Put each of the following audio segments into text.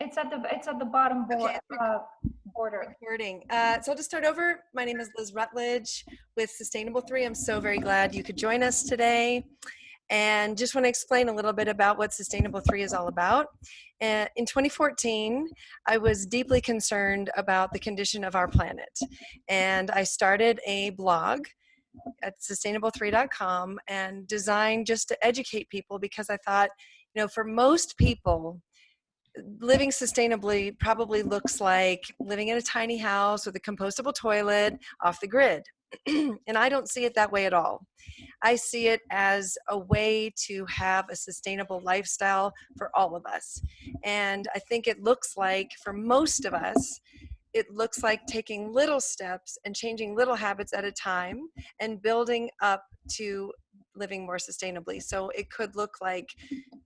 it's at the bottom Okay, border. recording. So I'll just start over. My name is Liz Rutledge with Sustainable 3. I'm so very glad you could join us today. And just want to explain a little bit about what Sustainable 3 is all about. In 2014, I was deeply concerned about the condition of our planet. And I started a blog at sustainable3.com and designed just to educate people, because I thought, for most people, living sustainably probably looks like living in a tiny house with a compostable toilet off the grid. And I don't see it that way at all. I see it as a way to have a sustainable lifestyle for all of us. And I think it looks like, for most of us, it looks like taking little steps and changing little habits at a time and building up to living more sustainably. So it could look like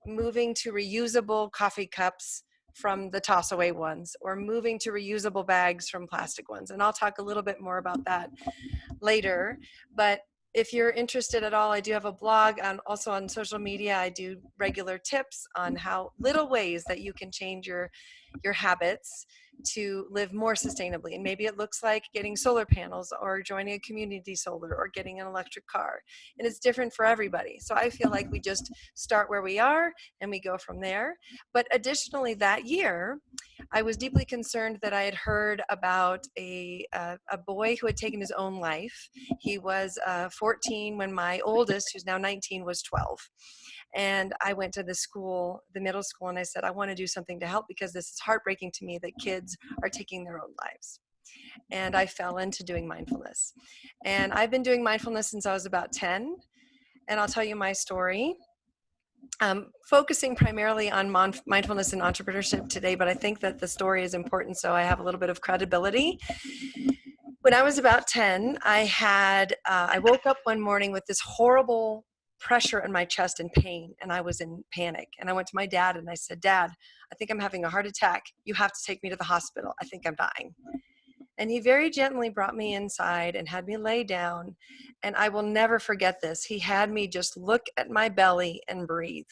moving to reusable coffee cups from the toss away ones, or moving to reusable bags from plastic ones. And I'll talk a little bit more about that later. But if you're interested at all, I do have a blog, and also on social media, I do regular tips on how little ways that you can change your habits to live more sustainably. And maybe it looks like getting solar panels, or joining a community solar, or getting an electric car. And it's different for everybody. So I feel like we just start where we are and we go from there. But additionally, that year, I was deeply concerned that I had heard about a boy who had taken his own life. He was 14 when my oldest, who's now 19, was 12. And I went to the middle school, and I said, I want to do something to help, because this is heartbreaking to me that kids are taking their own lives. And I fell into doing mindfulness. And I've been doing mindfulness since I was about 10. And I'll tell you my story. Focusing primarily on mindfulness and entrepreneurship today, but I think that the story is important, so I have a little bit of credibility. When I was about 10, I woke up one morning with this horrible pressure in my chest and pain, and I was in panic. And I went to my dad and I said, Dad, I think I'm having a heart attack. You have to take me to the hospital. I think I'm dying. And he very gently brought me inside and had me lay down. And I will never forget this. He had me just look at my belly and breathe.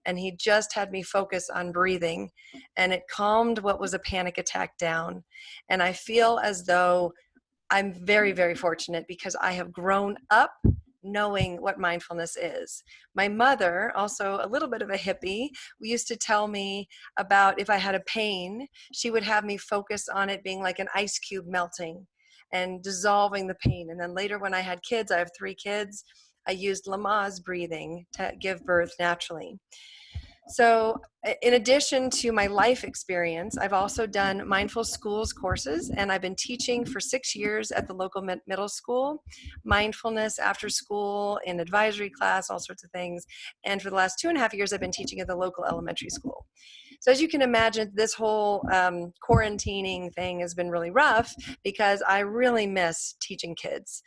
And he just had me focus on breathing. And it calmed what was a panic attack down. And I feel as though I'm very, very fortunate, because I have grown up knowing what mindfulness is. My mother, also a little bit of a hippie, used to tell me about, if I had a pain, she would have me focus on it being like an ice cube melting and dissolving the pain. And then later, when I had kids, I have 3 kids, I used Lamaze breathing to give birth naturally. So in addition to my life experience, I've also done mindful schools courses, and I've been teaching for 6 years at the local middle school, mindfulness after school, in advisory class, all sorts of things. And for the last 2.5 years, I've been teaching at the local elementary school. So as you can imagine, this whole quarantining thing has been really rough, because I really miss teaching kids.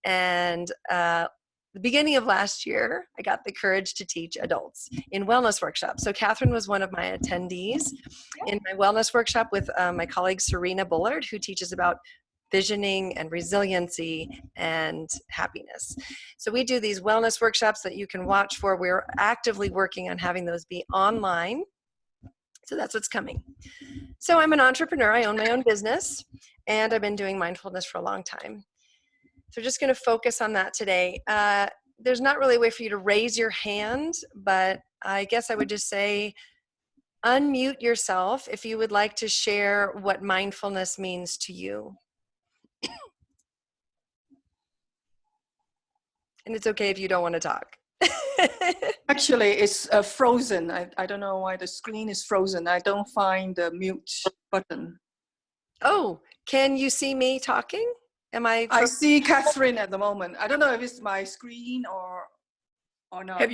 And the beginning of last year, I got the courage to teach adults in wellness workshops. So Catherine was one of my attendees in my wellness workshop with my colleague Serena Bullard, who teaches about visioning and resiliency and happiness. So we do these wellness workshops that you can watch for. We're actively working on having those be online. So that's what's coming. So I'm an entrepreneur. I own my own business, and I've been doing mindfulness for a long time. So just going to focus on that today. There's not really a way for you to raise your hand, but I guess I would just say unmute yourself if you would like to share what mindfulness means to you. And it's okay if you don't want to talk. Actually, it's frozen. I don't know why the screen is frozen. I don't find the mute button. Oh, can you see me talking? I see Catherine at the moment. I don't know if it's my screen or not.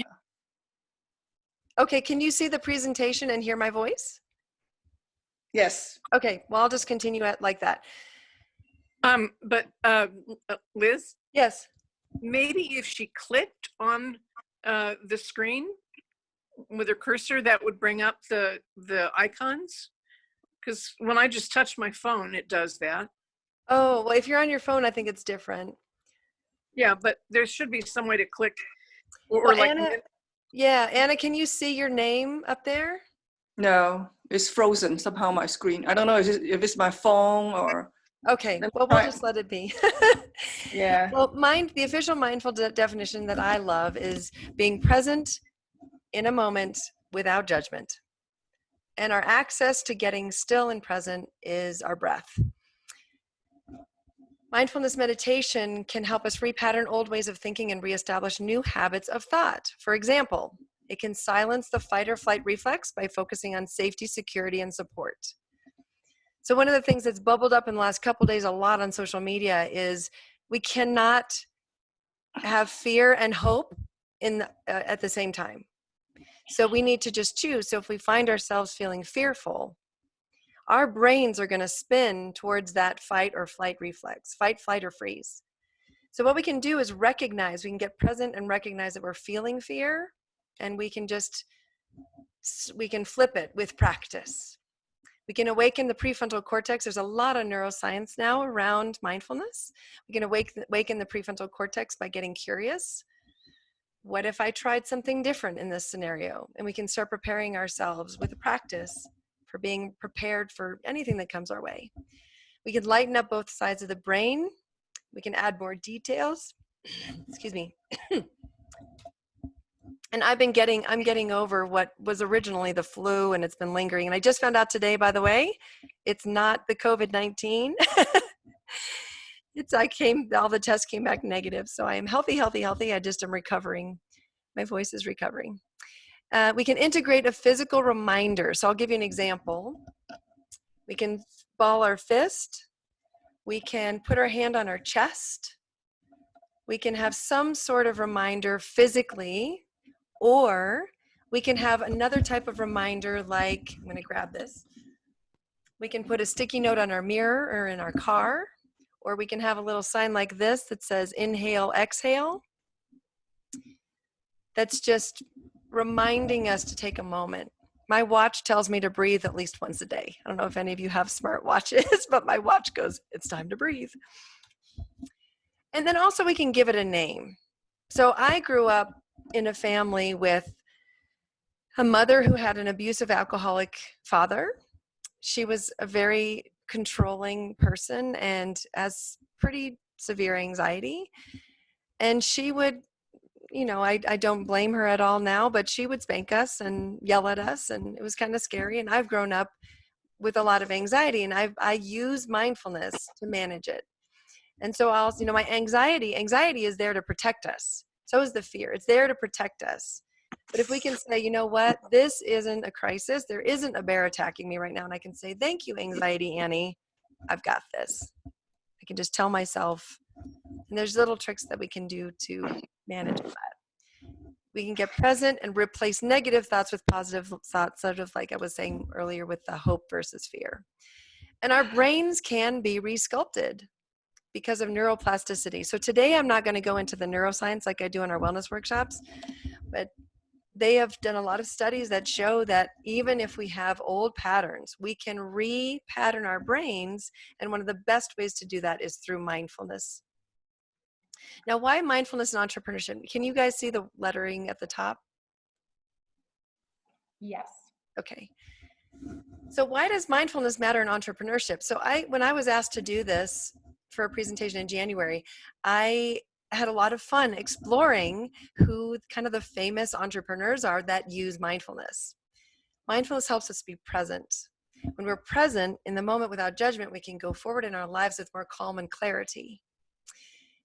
Okay, can you see the presentation and hear my voice? Yes. Okay, well, I'll just continue it like that. But Liz? Yes. Maybe if she clicked on the screen with her cursor, that would bring up the icons. Because when I just touch my phone, it does that. Oh, well, if you're on your phone, I think it's different. Yeah, but there should be some way to click. Or like Anna, yeah, Anna, can you see your name up there? No, It's frozen somehow, my screen. I don't know if it's my phone or... Okay, Let me well, we'll try. just let it be. Yeah. Well, the official mindful definition that I love is being present in a moment without judgment. And our access to getting still and present is our breath. Mindfulness meditation can help us repattern old ways of thinking and reestablish new habits of thought. For example, it can silence the fight or flight reflex by focusing on safety, security, and support. So one of the things that's bubbled up in the last couple of days a lot on social media is we cannot have fear and hope at the same time. So we need to just choose. So if we find ourselves feeling fearful, our brains are going to spin towards that fight or flight reflex, fight, flight, or freeze. So what we can do is recognize, we can get present and recognize that we're feeling fear, and we can flip it with practice. We can awaken the prefrontal cortex. There's a lot of neuroscience now around mindfulness. We can awaken the prefrontal cortex by getting curious. What if I tried something different in this scenario? And we can start preparing ourselves with a practice for being prepared for anything that comes our way. We can lighten up both sides of the brain. We can add more details. Excuse me. And I'm getting over what was originally the flu, and it's been lingering. And I just found out today, by the way, it's not the COVID-19. All the tests came back negative. So I am healthy. I just am recovering. My voice is recovering. We can integrate a physical reminder. So I'll give you an example. We can ball our fist. We can put our hand on our chest. We can have some sort of reminder physically, or we can have another type of reminder like, I'm going to grab this. We can put a sticky note on our mirror or in our car, or we can have a little sign like this that says inhale, exhale. That's just reminding us to take a moment. My watch tells me to breathe at least once a day. I don't know if any of you have smart watches, but my watch goes, it's time to breathe. And then also we can give it a name. So I grew up in a family with a mother who had an abusive alcoholic father. She was a very controlling person and has pretty severe anxiety. And she would, I don't blame her at all now, but she would spank us and yell at us, and it was kind of scary. And I've grown up with a lot of anxiety, and I use mindfulness to manage it. And so my anxiety is there to protect us. So is the fear. It's there to protect us. But if we can say, you know what, this isn't a crisis. There isn't a bear attacking me right now. And I can say, thank you, Anxiety Annie. I've got this. I can just tell myself. And there's little tricks that we can do to manage that. We can get present and replace negative thoughts with positive thoughts, sort of like I was saying earlier with the hope versus fear. And our brains can be resculpted because of neuroplasticity. So today I'm not going to go into the neuroscience like I do in our wellness workshops, but they have done a lot of studies that show that even if we have old patterns, we can re-pattern our brains. And one of the best ways to do that is through mindfulness. Now, why mindfulness and entrepreneurship? Can you guys see the lettering at the top? Yes. Okay. So why does mindfulness matter in entrepreneurship? So when I was asked to do this for a presentation in January, I had a lot of fun exploring who kind of the famous entrepreneurs are that use mindfulness. Mindfulness helps us be present. When we're present in the moment without judgment, we can go forward in our lives with more calm and clarity.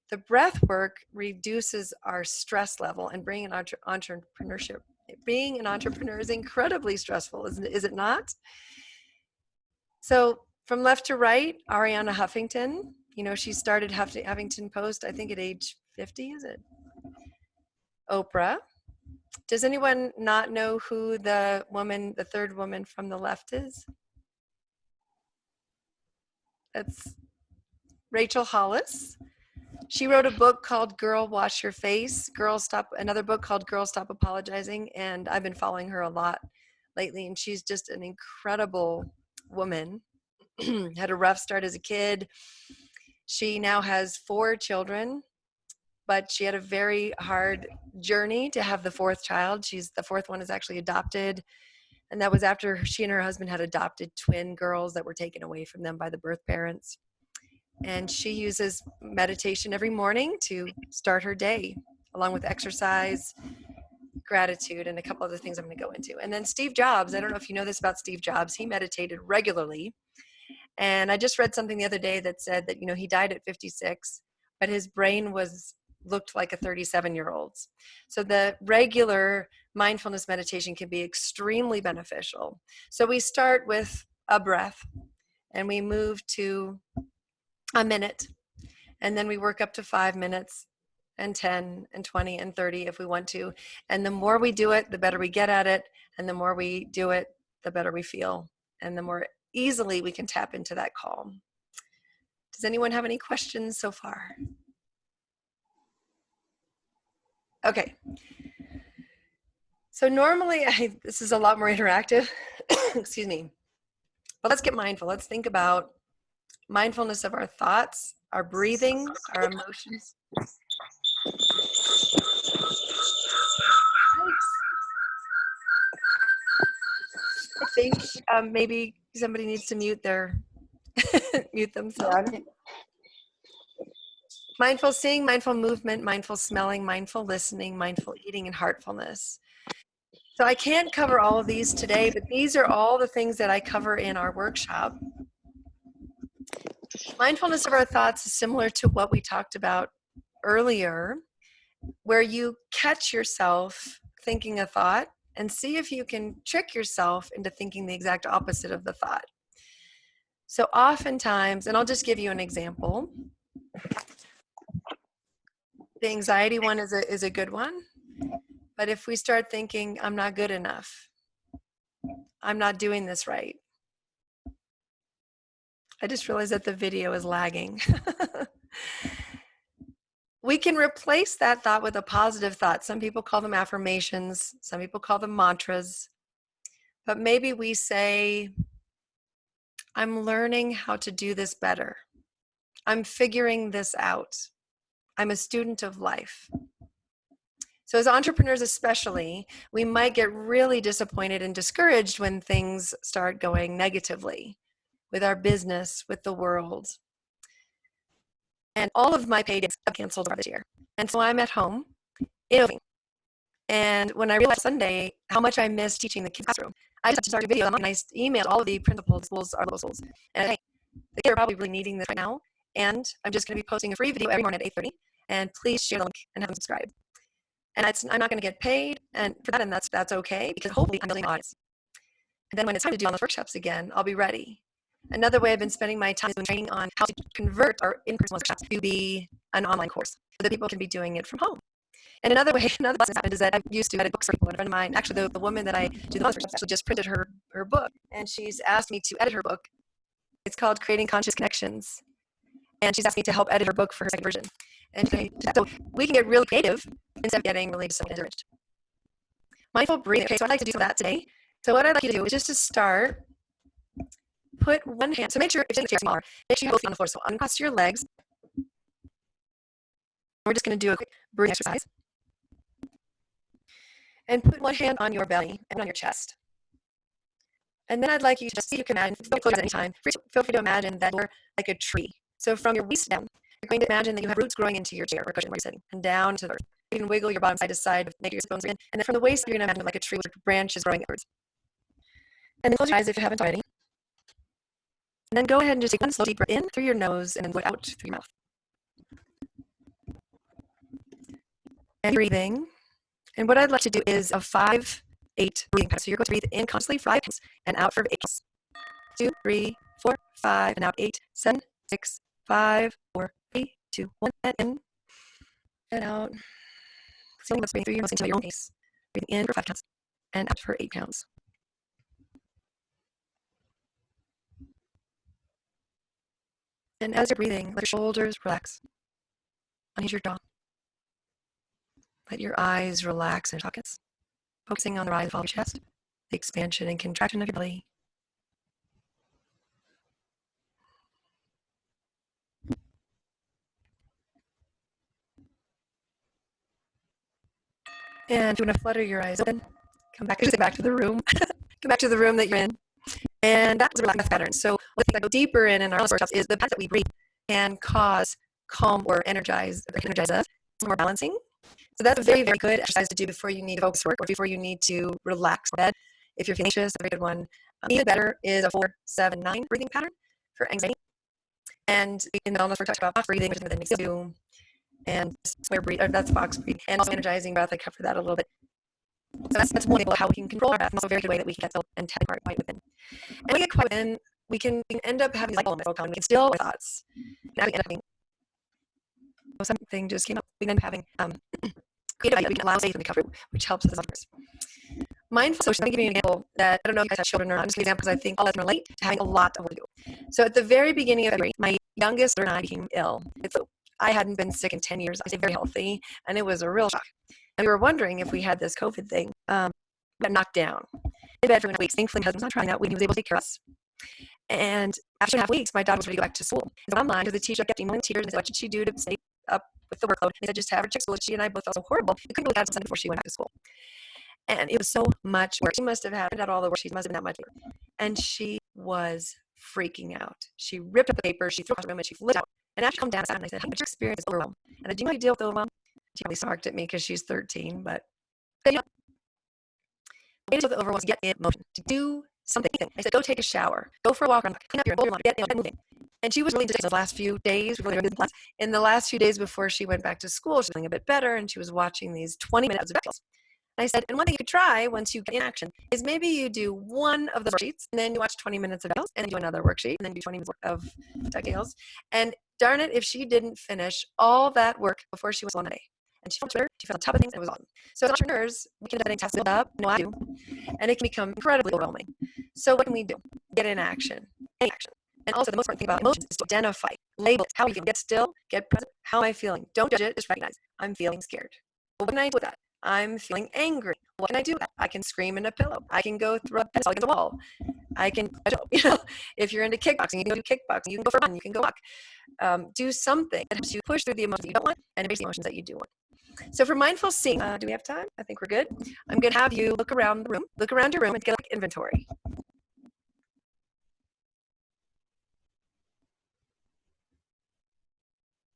The breath work reduces our stress level, and being an entrepreneurship. Being an entrepreneur is incredibly stressful, is it not? So from left to right, Arianna Huffington, she started Huffington Post, I think at age 50, is it? Oprah. Does anyone not know who the third woman from the left is? That's Rachel Hollis. She wrote a book called Girl, Wash Your Face. Another book called Girl, Stop Apologizing. And I've been following her a lot lately. And she's just an incredible woman. Had a rough start as a kid. She now has 4 children, but she had a very hard journey to have the 4th child. The 4th one is actually adopted. And that was after she and her husband had adopted twin girls that were taken away from them by the birth parents. And she uses meditation every morning to start her day, along with exercise, gratitude, and a couple other things I'm going to go into. And then Steve Jobs, I don't know if you know this about Steve Jobs, he meditated regularly. And I just read something the other day that said that, he died at 56, but his brain looked like a 37-year-old's. So the regular mindfulness meditation can be extremely beneficial. So we start with a breath and we move to a minute, and then we work up to 5 minutes and 10 and 20 and 30 if we want to. And the more we do it, the better we get at it. And the more we do it, the better we feel. And the more easily we can tap into that calm. Does anyone have any questions so far? Okay. So normally, this is a lot more interactive. Excuse me. But let's get mindful. Let's think about mindfulness of our thoughts, our breathing, our emotions. I think maybe somebody needs to mute themselves. Yeah, Mindful seeing, mindful movement, mindful smelling, mindful listening, mindful eating, and heartfulness. So I can't cover all of these today, but these are all the things that I cover in our workshop. Mindfulness of our thoughts is similar to what we talked about earlier, where you catch yourself thinking a thought and see if you can trick yourself into thinking the exact opposite of the thought. So oftentimes, and I'll just give you an example. The anxiety one is a good one. But if we start thinking, I'm not good enough, I'm not doing this right. I just realized that the video is lagging. We can replace that thought with a positive thought. Some people call them affirmations. Some people call them mantras. But maybe we say, I'm learning how to do this better. I'm figuring this out. I'm a student of life. So as entrepreneurs especially, we might get really disappointed and discouraged when things start going negatively with our business, with the world. And all of my paid gigs have canceled this year. And so I'm at home innovating. And when I realized Sunday how much I missed teaching the kids classroom, I just started a video and I emailed all of the principals, schools, our local schools. And hey, the kids are probably really needing this right now. And I'm just going to be posting a free video every morning at 8:30. And please share the link and have them subscribe. And I'm not going to get paid and for that, and that's okay, because hopefully I'm building an audience. And then when it's time to do online workshops again, I'll be ready. Another way I've been spending my time is doing training on how to convert our in-person workshops to be an online course so that people can be doing it from home. And another way, another lesson happened is that I used to edit books for people. And a friend of mine, actually the woman that I do the workshops, actually just printed her book, and she's asked me to edit her book. It's called Creating Conscious Connections. And she's asked me to help edit her book for her second version. And so we can get really creative instead of getting really discouraged. Mindful breathing. Okay, so I'd like to do some of that today. So what I'd like you to do is just to start, put one hand, so make sure if you're smaller, make sure you have both feet on the floor. So uncross your legs. We're just going to do a quick breathing exercise. And put one hand on your belly and on your chest. And then I'd like you to just see if you can imagine, don't close your eyes anytime, feel free to imagine that you're like a tree. So from your waist down, you're going to imagine that you have roots growing into your chair or cushion where you're sitting, and down to the earth. You can wiggle your bottom side to side, make your bones in, and then from the waist, you're going to imagine like a tree with branches growing upwards. And then close your eyes if you haven't already. And then go ahead and just take one slow deep breath in through your nose and then blow out through your mouth. And breathing. And what I'd like to do is a 5-8 breathing pattern. So you're going to breathe in consciously for 5 counts and out for 8 counts. 2, 3, 4, 5, and out 8, 7, 6, 5, 4, 3, 2, 1, and in and out. So let's breathe through your nose into your own pace. Breathing in for 5 counts and out for 8 counts. And as you're breathing, let your shoulders relax. Unhinge your jaw. Let your eyes relax in sockets, focusing on the rise of your chest, the expansion and contraction of your belly. And if you want to flutter your eyes open, come back to the room. come back to the room that you're in. And that's a relaxing breath pattern. So the thing that go deeper in our workshops is the path that we breathe can cause calm or energize us, more balancing. So that's a very, very good exercise to do before you need to focus work or before you need to relax in bed. If you're feeling anxious, a very good one. Even better is a 4-7-9 breathing pattern for anxiety. And in the wellness we talked about box breathing, which is the makes you do, and square breathe, or that's box breathing, and also energizing breath. I covered that a little bit. So that's one example of how we can control our breath, and also a very good way that we can get still and take part quiet within. And when we get quiet within, we can end up having cycle moments. We can still our thoughts. Now we end up having something just came up. We end up having creative ideas. We can allow space and recovery, which helps us as entrepreneurs. Mindful social. Let me give you an example that I don't know if you guys have children or not. Just an example because I think all of them relate to having a lot of work to do. So at the very beginning of February, my youngest and I became ill with flu. I hadn't been sick in 10 years. I stayed very healthy, and it was a real shock. And we were wondering if we had this COVID thing. We got knocked down in bed for 2 weeks. Thankfully, my husband was not trying that week. He was able to take care of us. And after 2.5 weeks, my daughter was ready to go back to school. And so online, the teacher kept emailing tears and said, what should she do to stay up with the workload? They said, just have her check school. She and I both felt so horrible. We couldn't believe that before she went back to school. And it was so much work. She must have had all the work. She must have been that much work. And she was freaking out. She ripped up the paper. She threw it across the room and she flipped out. And after she calmed down, and I said, how much experience is overwhelmed? And I said, do you know how you deal with overwhelm? She probably smirked at me because she's 13, but you know, the way to deal with overwhelm is to get in motion, to do something. I said, go take a shower, go for a walk around, clean up your laundry, get moving. And she was really the last few days, in the last few days before she went back to school, she was feeling a bit better, and she was watching these 20-minute of videos. And I said, and one thing you could try once you get in action is maybe you do one of the worksheets, and then you watch 20 minutes of videos, and then do another worksheet, and then do 20 minutes of details. And darn it, if she didn't finish all that work before she was on the day. And she felt Twitter, she felt on top of things, and it was awesome. So as entrepreneurs, we can have tasks build up, I do, and it can become incredibly overwhelming. So what can we do? Get in action, any action. And also the most important thing about emotions is to identify, label, how you feel. Get still, get present. How am I feeling? Don't judge it, just recognize. I'm feeling scared. Well, what can I do with that? I'm feeling angry. What can I do with that? I can scream in a pillow. I can go throw a pencil against the wall. I can, if you're into kickboxing, you can do kickboxing. You can go for a run. You can go walk. Do something that helps you push through the emotions that you don't want and embrace the emotions that you do want. So for mindful seeing, do we have time? I think we're good. I'm going to have you look around the room, look around your room and get like inventory.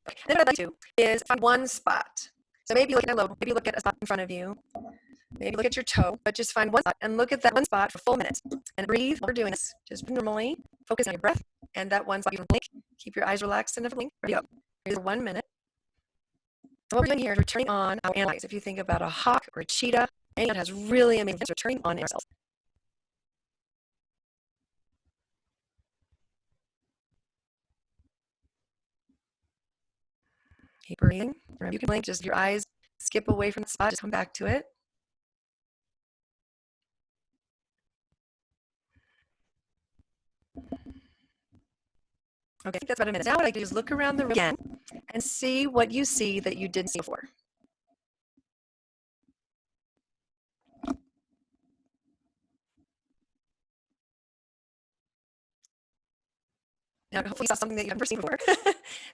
And then what I'd like to do is find one spot. So maybe look at a logo, maybe look at a spot in front of you, maybe look at your toe, but just find one spot and look at that one spot for a full minute and breathe while we're doing this. Just normally focus on your breath and that one spot you can blink. Keep your eyes relaxed and never blink. Ready, go. Breathe for 1 minute. So what we're doing here is we're turning on our analyze. If you think about a hawk or a cheetah, anyone has really amazing things, we're turning on ourselves. Keep breathing. Remember, you can blink, just your eyes skip away from the spot, just come back to it. Okay, that's about a minute. Now what I do is look around the room again and see what you see that you didn't see before. Now, hopefully you saw something that you've never seen before.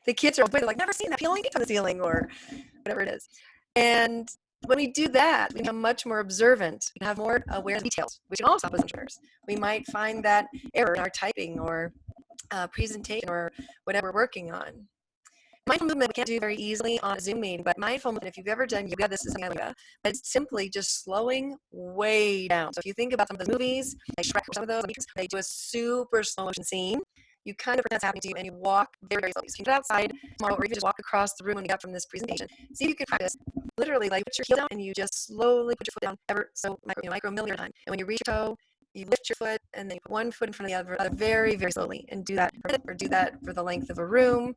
The kids are like, never seen that peeling on the ceiling or whatever it is. And when we do that, we become much more observant. We have more awareness of details, which can also help us entrepreneurs. We might find that error in our typing or presentation or whatever we're working on. Mindful movement we can't do very easily on a Zoom meeting, but mindful movement, if you've ever done yoga, this is something like that, but it's simply just slowing way down. So if you think about some of the movies, like Shrek or some of those, they do a super slow motion scene. You kind of pretend that's happening to you and you walk very, very slowly. So you can get outside tomorrow or even just walk across the room when you got from this presentation. See if you can practice literally like put your heel down and you just slowly put your foot down ever so micro millimeter time. And when you reach your toe, you lift your foot and then you put one foot in front of the other very, very slowly and do that for a minute or do that for the length of a room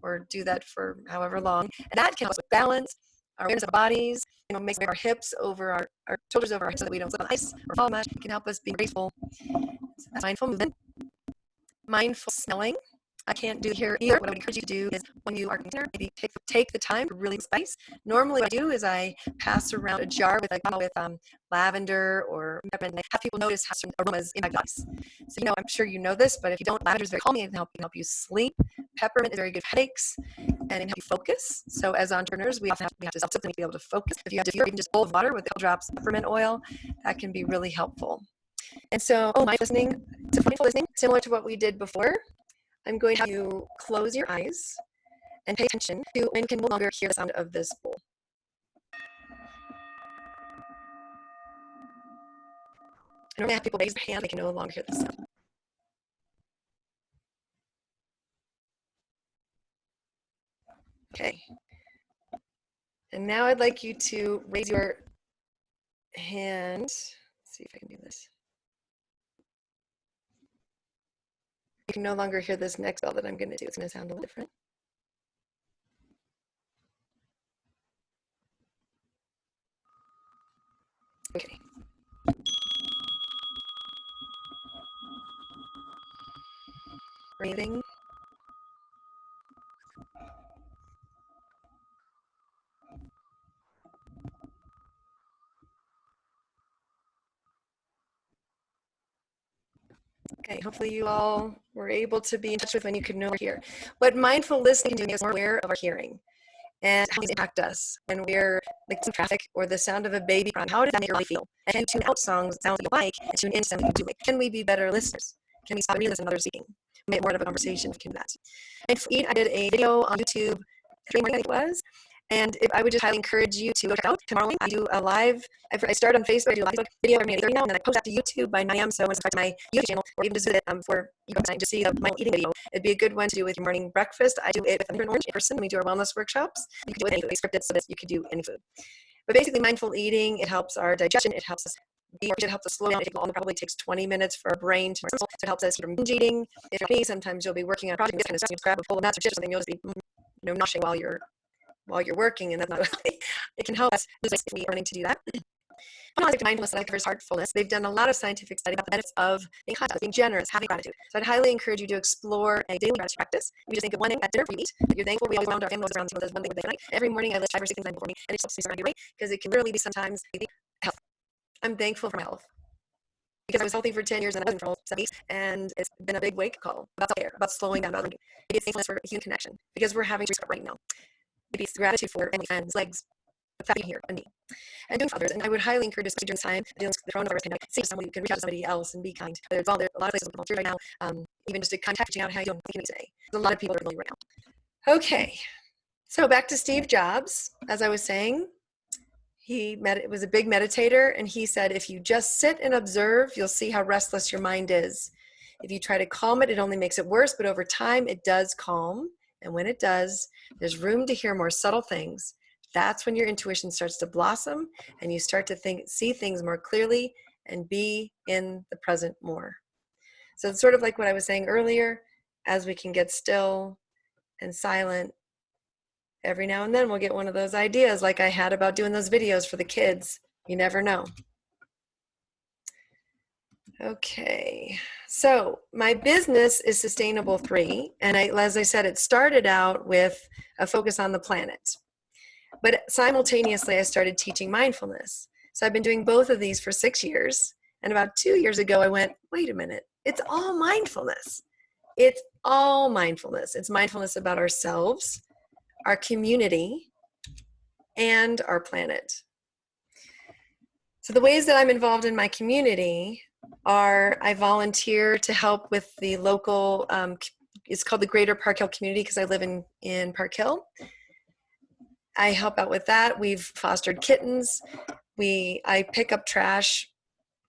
or do that for however long. And that can help us with balance, our awareness of our bodies, make our hips over our shoulders over our hips so that we don't slip on ice or fall much. It can help us be graceful. So that's mindful movement. Mindful smelling. I can't do here either. What I would encourage you to do is when you are container, maybe take the time to really spice. Normally what I do is I pass around a jar with lavender or peppermint and I have people notice how certain aromas in my bodies. So I'm sure you know this, but if you don't, lavender is very calming and can help you sleep. Peppermint is very good for headaches and it can help you focus. So as entrepreneurs, we have to self-discipline to be able to focus. If you have to even just a bowl of water with a couple drops of peppermint oil, that can be really helpful. And so, mindful listening, so mindful listening, similar to what we did before, I'm going to have you close your eyes and pay attention to when you can no longer hear the sound of this bowl. I normally have people raise their hand, they can no longer hear the sound. Okay. And now I'd like you to raise your hand. Let's see if I can do this. You can no longer hear this next bell that I'm going to do. It's going to sound a little different. Okay. Breathing. Okay, hopefully you all were able to be in touch with when you could no longer hear. What mindful listening can do is more aware of our hearing and how these impact us when we're like in traffic or the sound of a baby crying. How does that make your body feel? And can you tune out sounds that you like and tune in to sounds that you do like? Can we be better listeners? Can we stop re-listen to others speaking? Make more of a conversation if we can do that. And for I did a video on YouTube 3 morning, I think it was. And if I would just highly encourage you to go check out tomorrow. I do a live, I start on Facebook, I do a live video every 8:30 now, and then I post that to YouTube by 9 a.m. So when it's to my YouTube channel, or even just visit for you guys to see my eating video, it'd be a good one to do with your morning breakfast. I do it with an orange in person. We do our wellness workshops. You can do it with any food. It's scripted so that you could do any food. But basically, mindful eating, it helps our digestion. It helps us be more, it helps us slow down. It probably takes 20 minutes for our brain to so it helps us from binge eating. If you're me, sometimes you'll be working on a project, just kind of grab a bowl of nuts or chips or something, you'll just be noshing while you're working, and that's not really, it can help us if we are learning to do that. Mindfulness that covers heartfulness. They've done a lot of scientific study about the benefits of being kind, being generous, having gratitude. So I'd highly encourage you to explore a daily gratitude practice. We just think of one thing at dinner we eat. You're thankful. We always round our families around the one thing that they like. Every morning I list 5 or 6 things I'm thankful for me, and it helps me surround your way because it can literally be sometimes health. I'm thankful for my health because I was healthy for 10 years and I wasn't for 7 weeks, and it's been a big wake call about self-care, about slowing down, about maybe it's thankfulness for human connection because we're having to restart right now. Maybe it's gratitude for family, friends, legs, the fact being here, and me, and doing for others. And I would highly encourage, especially during this time, dealing with the coronavirus pandemic, see someone you can reach out to somebody else and be kind. There's a lot of places people volunteer right now, even just to contact you out how you doing today. There's a lot of people that are lonely right now. Okay, so back to Steve Jobs. As I was saying, it was a big meditator, and he said, if you just sit and observe, you'll see how restless your mind is. If you try to calm it, it only makes it worse, but over time, it does calm. And when it does, there's room to hear more subtle things. That's when your intuition starts to blossom and you start to see things more clearly and be in the present more. So it's sort of like what I was saying earlier, as we can get still and silent, every now and then we'll get one of those ideas like I had about doing those videos for the kids. You never know. Okay, so my business is Sustainable 3, and as I said, it started out with a focus on the planet. But simultaneously, I started teaching mindfulness. So I've been doing both of these for 6 years, and about 2 years ago, I went, wait a minute, it's all mindfulness. It's all mindfulness. It's mindfulness about ourselves, our community, and our planet. So the ways that I'm involved in my community are I volunteer to help with the local, it's called the Greater Park Hill Community because I live in Park Hill. I help out with that. We've fostered kittens. I pick up trash.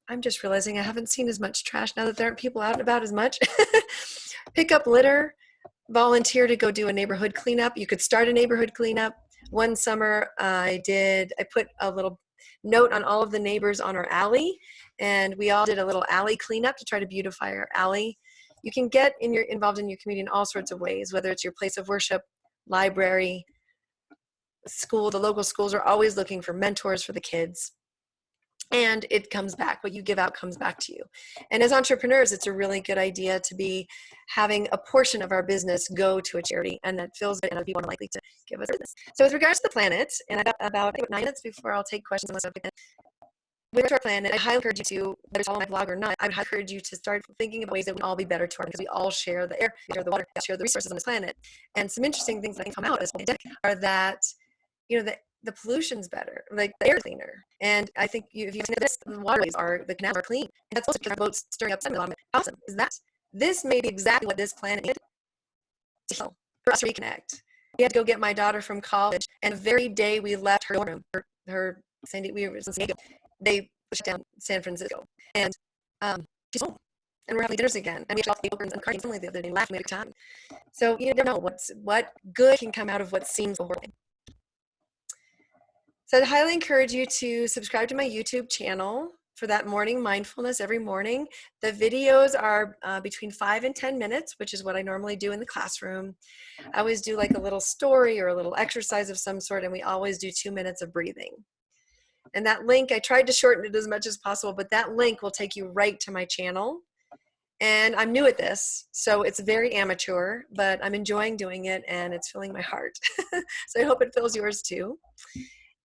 I'm just realizing I haven't seen as much trash now that there aren't people out and about as much. Pick up litter, volunteer to go do a neighborhood cleanup. You could start a neighborhood cleanup. One summer I put a little note on all of the neighbors on our alley, and we all did a little alley cleanup to try to beautify our alley. You can get involved in your community in all sorts of ways, whether it's your place of worship, library, school. The local schools are always looking for mentors for the kids. And it comes back. What you give out comes back to you. And as entrepreneurs, it's a really good idea to be having a portion of our business go to a charity, and that feels good, and other people are likely to give us business. So with regards to the planet, and I got about 9 minutes before I'll take questions unless I've with our planet, I highly encourage you to, whether it's all on my blog or not, I would highly encourage you to start thinking of ways that we can all be better to our, because we all share the air, we share the water, we share the resources on this planet. And some interesting things that can come out of this pandemic are that, the pollution's better, like the air cleaner. And I think if you've seen this, the waterways the canals are clean. And that's also boats stirring up sediment. Awesome. Is that this may be exactly what this planet needed to heal, for us to reconnect. We had to go get my daughter from college, and the very day we left her dorm room, her we were in San Diego, they pushed down San Francisco, and she's home, and we're having dinners again, and we had all the and cards family the other day, laughing at the time. So you never know what good can come out of what seems horrible. So I'd highly encourage you to subscribe to my YouTube channel for that morning mindfulness every morning. The videos are between 5 and 10 minutes, which is what I normally do in the classroom. I always do like a little story or a little exercise of some sort, and we always do 2 minutes of breathing. And that link, I tried to shorten it as much as possible, but that link will take you right to my channel. And I'm new at this, so it's very amateur, but I'm enjoying doing it, and it's filling my heart. So I hope it fills yours too.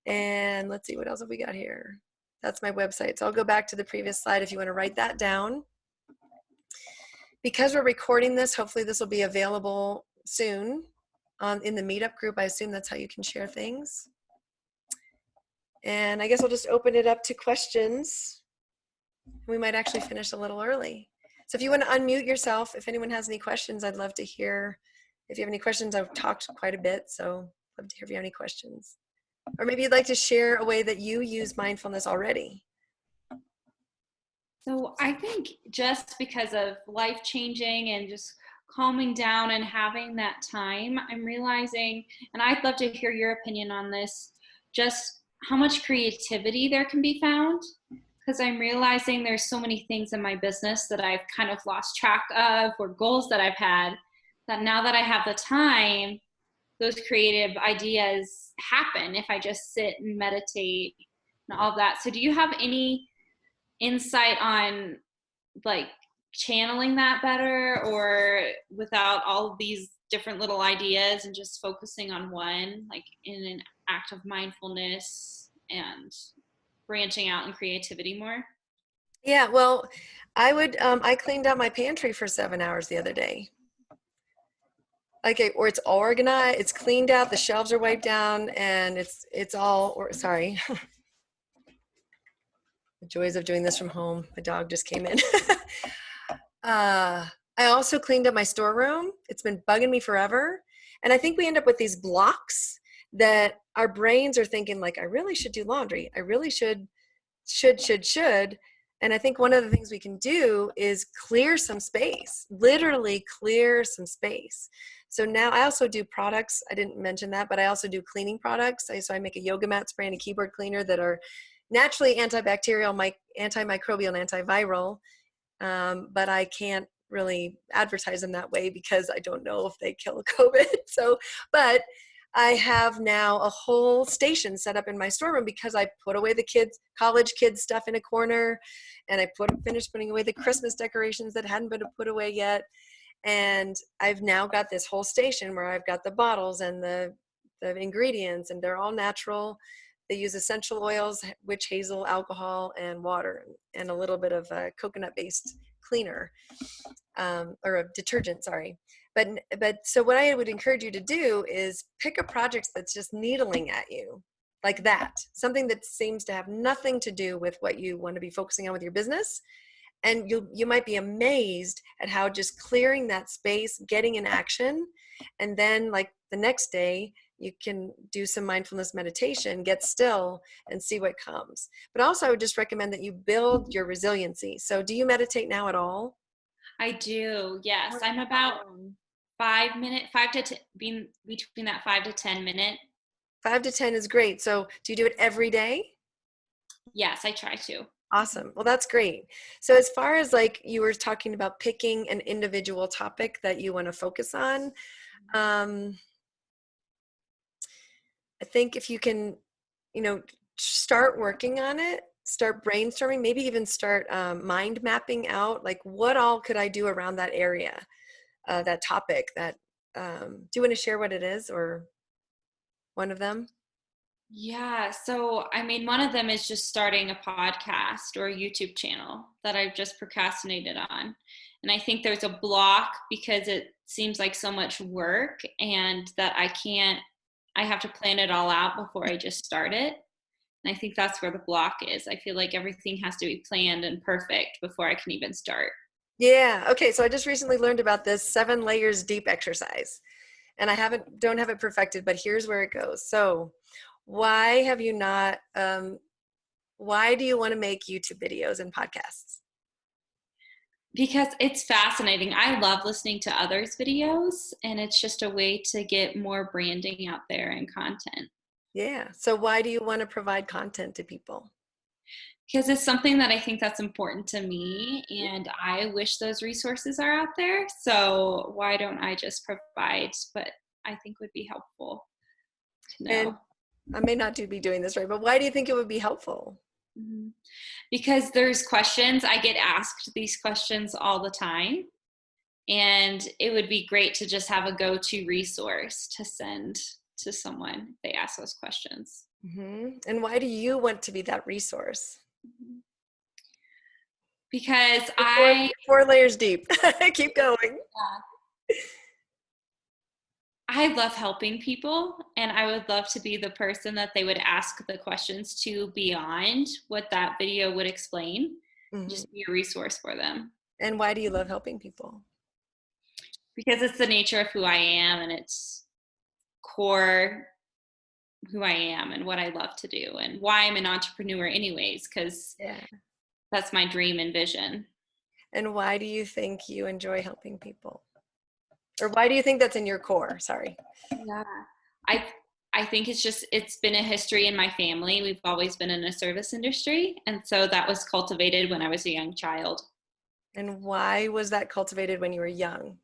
And let's see, what else have we got here? That's my website. So I'll go back to the previous slide if you want to write that down. Because we're recording this, hopefully this will be available soon in the Meetup group. I assume that's how you can share things. And I guess I'll just open it up to questions. We might actually finish a little early. So if you want to unmute yourself, if anyone has any questions, I'd love to hear. If you have any questions, I've talked quite a bit, so I'd love to hear if you have any questions. Or maybe you'd like to share a way that you use mindfulness already. So I think just because of life changing and just calming down and having that time, I'm realizing, and I'd love to hear your opinion on this, just how much creativity there can be found. Because I'm realizing there's so many things in my business that I've kind of lost track of, or goals that I've had, that now that I have the time, those creative ideas happen if I just sit and meditate and all that. So do you have any insight on like channeling that better, or without all of these different little ideas and just focusing on one, like in an act of mindfulness and branching out in creativity more? Yeah, well, I cleaned out my pantry for 7 hours the other day. Or it's organized, it's cleaned out, the shelves are wiped down, and it's all, sorry. The joys of doing this from home. My dog just came in. I also cleaned up my storeroom. It's been bugging me forever. And I think we end up with these blocks that our brains are thinking like, I really should do laundry. I really should. And I think one of the things we can do is clear some space, literally clear some space. So now I also do products. I didn't mention that, but I also do cleaning products. So I make a yoga mat spray and a keyboard cleaner that are naturally antibacterial, antimicrobial, and antiviral. But I can't really advertise them that way because I don't know if they kill COVID. But I have now a whole station set up in my storeroom because I put away the college kids stuff in a corner, and I finished putting away the Christmas decorations that hadn't been put away yet. And I've now got this whole station where I've got the bottles and the ingredients, and they're all natural. They use essential oils, witch hazel, alcohol, and water, and a little bit of a coconut-based cleaner, or a detergent, sorry. But so what I would encourage you to do is pick a project that's just needling at you, like that. Something that seems to have nothing to do with what you want to be focusing on with your business. And you might be amazed at how just clearing that space, getting in action, and then like the next day, you can do some mindfulness meditation, get still, and see what comes. But also I would just recommend that you build your resiliency. So do you meditate now at all? I do, yes. I'm about 5 minutes, being between that 5 to 10 minute. 5 to 10 is great. So do you do it every day? Yes, I try to. Awesome. Well, that's great. So as far as like you were talking about picking an individual topic that you want to focus on, I think if you can, start working on it, start brainstorming, maybe even start mind mapping out, like what all could I do around that area, that topic, do you want to share what it is, or one of them? Yeah. So, one of them is just starting a podcast or a YouTube channel that I've just procrastinated on. And I think there's a block because it seems like so much work, and that I can't I have to plan it all out before I just start it. And I think that's where the block is. I feel like everything has to be planned and perfect before I can even start. Yeah. Okay. So I just recently learned about this 7 layers deep exercise, and I don't have it perfected, but here's where it goes. So why have you not, why do you want to make YouTube videos and podcasts? Because it's fascinating. I love listening to others' videos, and it's just a way to get more branding out there and content. Yeah. So why do you want to provide content to people? Because it's something that I think that's important to me, and I wish those resources are out there. So why don't I just provide what I think would be helpful to know? And I may not be doing this right, but why do you think it would be helpful? Mhm. Because there's questions. I get asked these questions all the time, and it would be great to just have a go-to resource to send to someone if they ask those questions. Mm-hmm. And why do you want to be that resource? Because You're 4 layers deep. Keep going. I love helping people, and I would love to be the person that they would ask the questions to beyond what that video would explain. Mm-hmm. Just be a resource for them. And why do you love helping people? Because it's the nature of who I am, and it's core who I am and what I love to do, and why I'm an entrepreneur anyways, because that's my dream and vision. And why do you think you enjoy helping people? Or why do you think that's in your core? Sorry. Yeah. I think it's been a history in my family. We've always been in the service industry. And so that was cultivated when I was a young child. And why was that cultivated when you were young?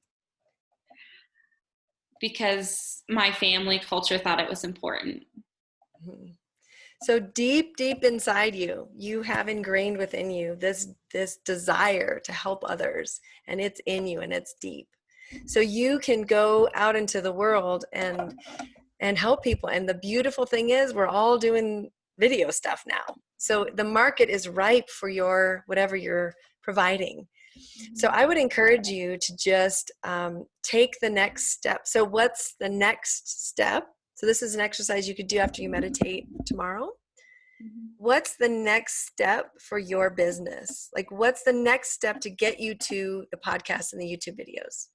Because my family culture thought it was important. Mm-hmm. So deep, deep inside you, you have ingrained within you this desire to help others, and it's in you and it's deep. So you can go out into the world and help people. And the beautiful thing is we're all doing video stuff now. So the market is ripe for whatever you're providing. So I would encourage you to just take the next step. So what's the next step? So this is an exercise you could do after you meditate tomorrow. What's the next step for your business? Like, what's the next step to get you to the podcast and the YouTube videos?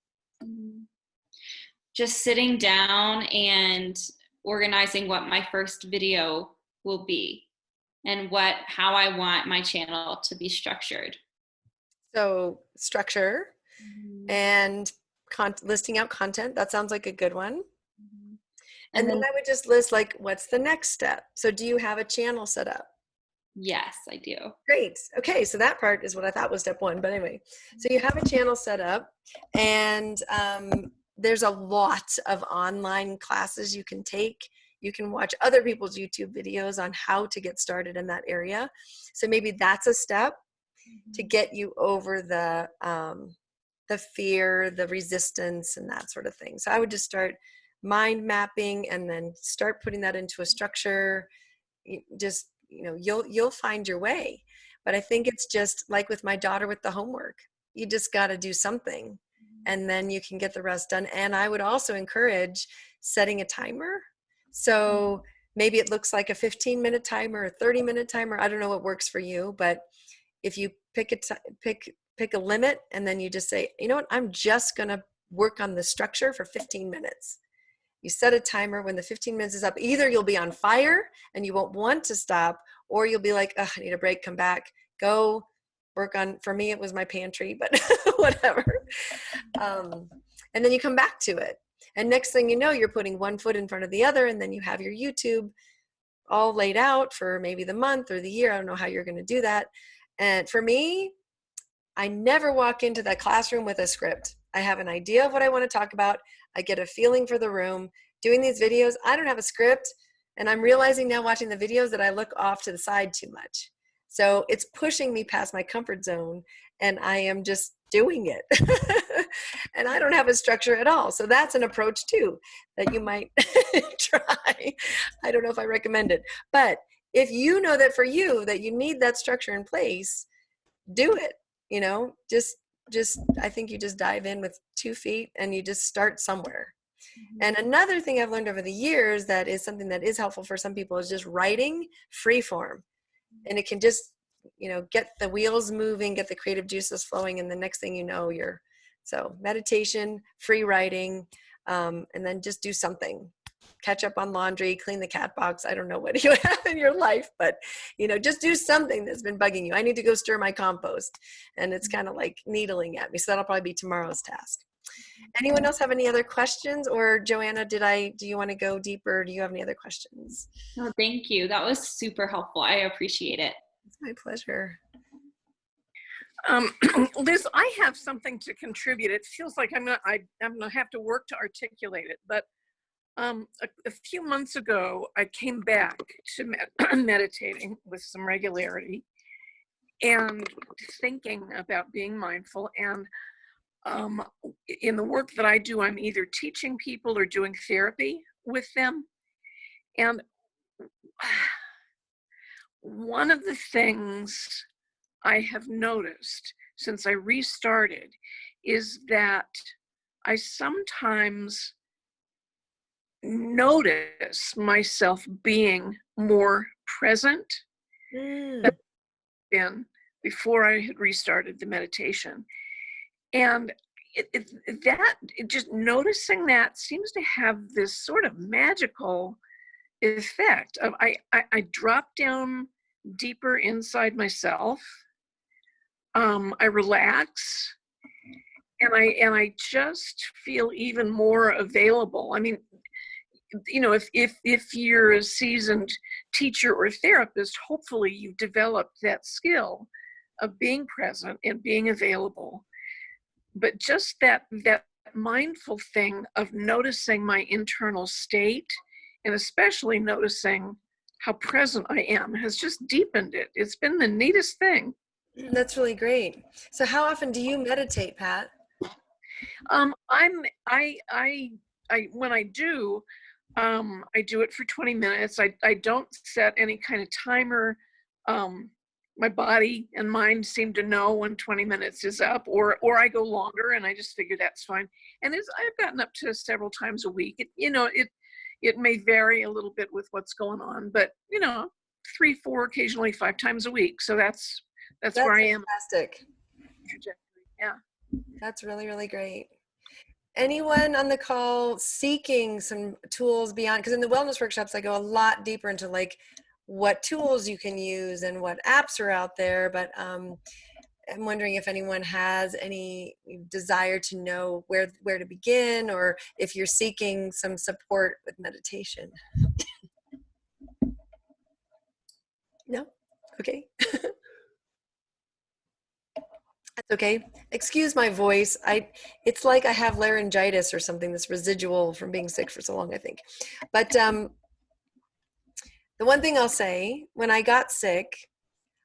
Just sitting down and organizing what my first video will be and how I want my channel to be structured. So structure and listing out content. That sounds like a good one. And then I would just list, like, what's the next step? So do you have a channel set up? Yes, I do. Great. Okay, so that part is what I thought was step 1. But anyway, so you have a channel set up, and there's a lot of online classes you can take. You can watch other people's YouTube videos on how to get started in that area. So maybe that's a step to get you over the fear, the resistance, and that sort of thing. So I would just start mind mapping and then start putting that into a structure. Just, you'll find your way. But I think it's just like with my daughter with the homework. You just got to do something, and then you can get the rest done. And I would also encourage setting a timer. So maybe it looks like a 15-minute timer, a 30-minute timer. I don't know what works for you, but if you pick a limit, and then you just say, you know what, I'm just going to work on the structure for 15 minutes. You set a timer. When the 15 minutes is up, either you'll be on fire and you won't want to stop, or you'll be like, I need a break, come back, go work on, for me, it was my pantry, but whatever. And then you come back to it. And next thing you know, you're putting one foot in front of the other, and then you have your YouTube all laid out for maybe the month or the year. I don't know how you're going to do that. And for me, I never walk into that classroom with a script. I have an idea of what I want to talk about. I get a feeling for the room. Doing these videos, I don't have a script. And I'm realizing now watching the videos that I look off to the side too much. So it's pushing me past my comfort zone, and I am just doing it. And I don't have a structure at all. So that's an approach too that you might try. I don't know if I recommend it. But if you know that for you, that you need that structure in place, do it. Just I think you just dive in with 2 feet and you just start somewhere. And another thing I've learned over the years that is something that is helpful for some people is just writing free form. And it can just, get the wheels moving, get the creative juices flowing. And the next thing you know, so meditation, free writing, and then just do something. Catch up on laundry, clean the cat box. I don't know what you have in your life, but just do something that's been bugging you. I need to go stir my compost, and it's kind of like needling at me. So that'll probably be tomorrow's task. Anyone else have any other questions? Or Joanna, do you want to go deeper? Do you have any other questions? No, thank you. That was super helpful. I appreciate it. It's my pleasure. Liz, I have something to contribute. It feels like I'm gonna have to work to articulate it, but a few months ago, I came back to meditating with some regularity and thinking about being mindful. And in the work that I do, I'm either teaching people or doing therapy with them. And one of the things I have noticed since I restarted is that I sometimes notice myself being more present than I've been before I had restarted the meditation. And just noticing that seems to have this sort of magical effect of I drop down deeper inside myself. I relax, and I just feel even more available. I mean, if you're a seasoned teacher or therapist, hopefully you've developed that skill of being present and being available. But just that mindful thing of noticing my internal state, and especially noticing how present I am, has just deepened it. It's been the neatest thing. That's really great. So how often do you meditate, Pat? When I do, I do it for 20 minutes. I don't set any kind of timer. My body and mind seem to know when 20 minutes is up, or I go longer, and I just figure that's fine. And I've gotten up to several times a week. It may vary a little bit with what's going on, but 3, 4, occasionally 5 times a week. So that's where I am. Fantastic. Yeah. That's really, really great. Anyone on the call seeking some tools beyond, because in the wellness workshops, I go a lot deeper into like what tools you can use and what apps are out there. But I'm wondering if anyone has any desire to know where to begin, or if you're seeking some support with meditation. No? Okay. That's okay. Excuse my voice. It's like I have laryngitis or something that's residual from being sick for so long, I think. But the one thing I'll say, when I got sick,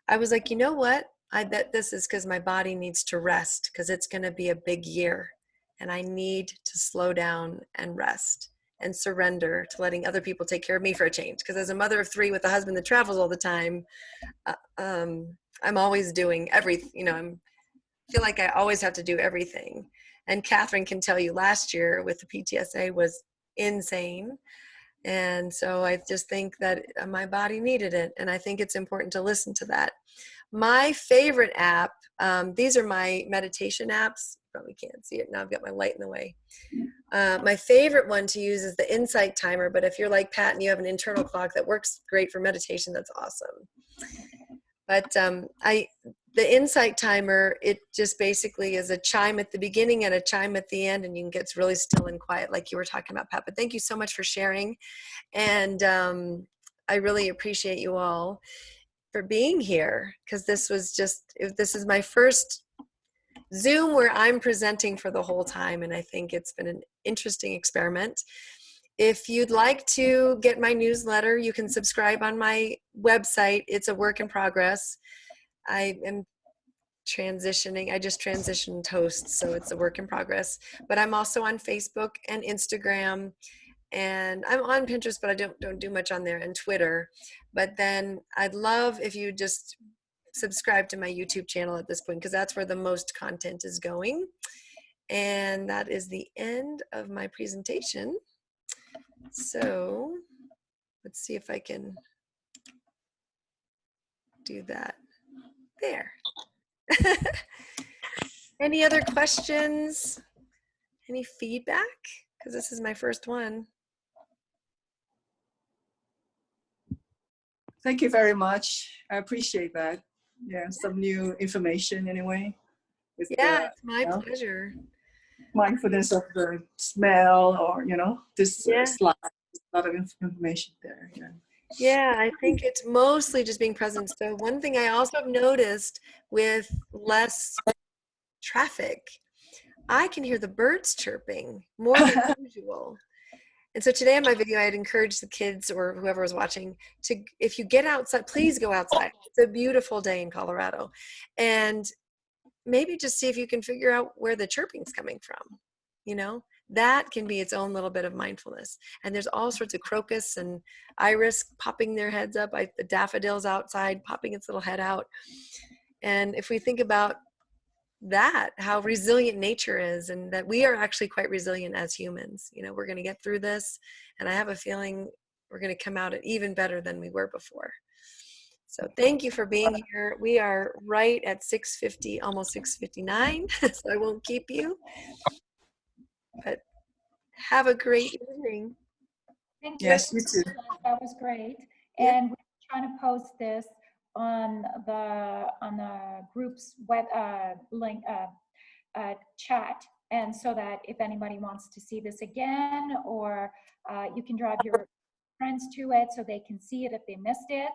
I was like, you know what? I bet this is because my body needs to rest, because it's going to be a big year, and I need to slow down and rest and surrender to letting other people take care of me for a change. Because as a mother of 3 with a husband that travels all the time, I'm always doing everything. I feel like I always have to do everything. And Catherine can tell you last year with the PTSA was insane. And so I just think that my body needed it. And I think it's important to listen to that. My favorite app, these are my meditation apps. Probably can't see it now. I've got my light in the way. My favorite one to use is the Insight Timer. But if you're like Pat and you have an internal clock that works great for meditation, that's awesome. But the Insight Timer, it just basically is a chime at the beginning and a chime at the end, and you can get really still and quiet like you were talking about, Pat. But thank you so much for sharing. And I really appreciate you all for being here, because this is my first Zoom where I'm presenting for the whole time, and I think it's been an interesting experiment. If you'd like to get my newsletter, you can subscribe on my website. It's a work in progress. I am transitioning. I just transitioned hosts, so it's a work in progress. But I'm also on Facebook and Instagram, and I'm on Pinterest, but I don't do much on there, and Twitter. But then I'd love if you just subscribe to my YouTube channel at this point, because that's where the most content is going. And that is the end of my presentation. So let's see if I can do that. There. Any other questions? Any feedback? Because this is my first one. Thank you very much. I appreciate that. Yeah, some new information anyway. With Yeah, the, it's my pleasure. mindfulness of the smell, or this Yeah. slide. There's a lot of information there. Yeah. Yeah, I think it's mostly just being present. So one thing I also have noticed with less traffic, I can hear the birds chirping more than usual. And so today in my video, I'd encourage the kids or whoever was watching to, if you get outside, please go outside. It's a beautiful day in Colorado. And maybe just see if you can figure out where the chirping's coming from. That can be its own little bit of mindfulness. And there's all sorts of crocus and iris popping their heads up, the daffodils outside popping its little head out. And if we think about that, how resilient nature is, and that we are actually quite resilient as humans, we're going to get through this. And I have a feeling we're going to come out even better than we were before. So thank you for being here. We are right at 6:50, almost 6:59, so I won't keep you. But have a great evening. Thank you. Yes, you too. That was great. Yeah. And we're trying to post this on the group's web link chat, and so that if anybody wants to see this again, or you can drive your friends to it so they can see it if they missed it.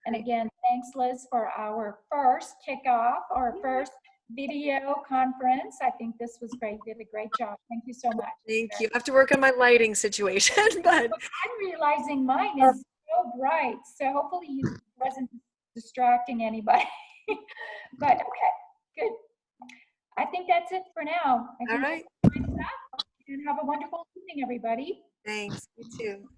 And again, thanks, Liz, for our first kickoff, our first video conference. I think this was great. You did a great job. Thank you so much. Thank you. I have to work on my lighting situation, but I'm realizing mine is so bright, so hopefully you wasn't distracting anybody. But okay, good. I think that's it for now. all right. And have a wonderful evening, everybody. Thanks. You too.